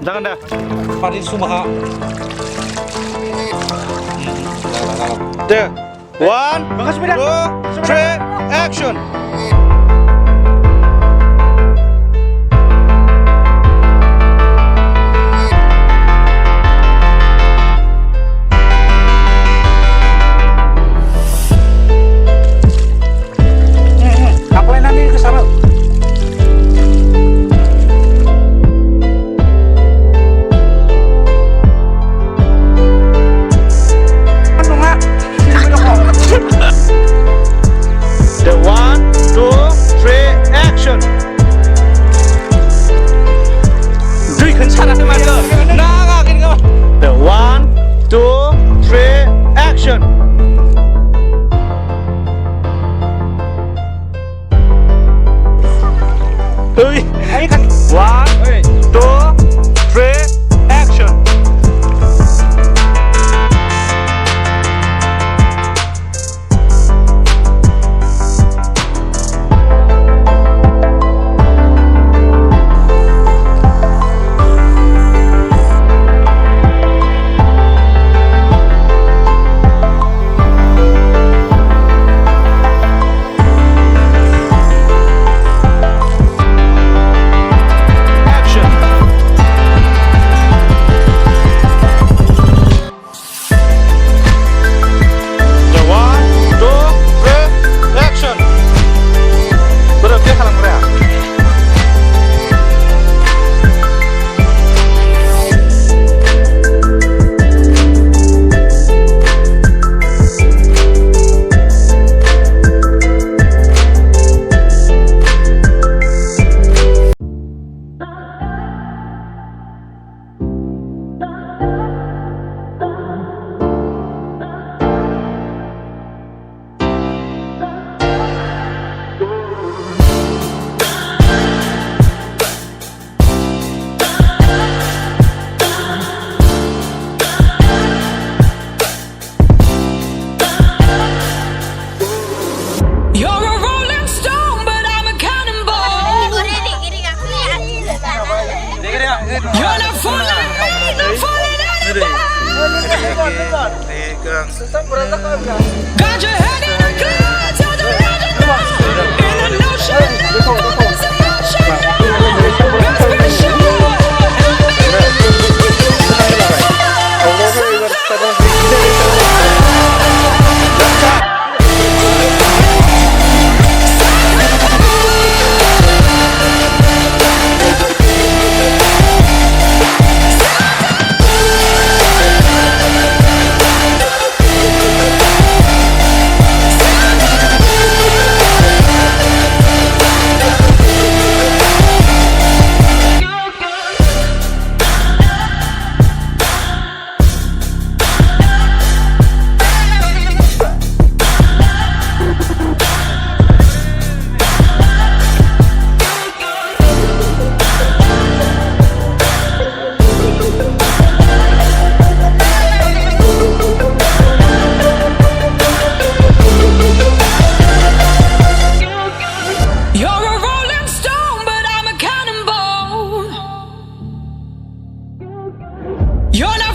Jangan dah. Paling sumaha. There. 1, 2, 3, action. Apply nanti ke sana. The 1, 2, 3, action. Duy khẩn sát lại mà cơ. Naga cái cơ. The 1, 2, 3, action. Ui, anh khẩn. 1, 2, 3, action. You're not falling, not falling anymore. Got your head in the clouds, you're the legend in the notion, there's emotion. God's been sure, you're not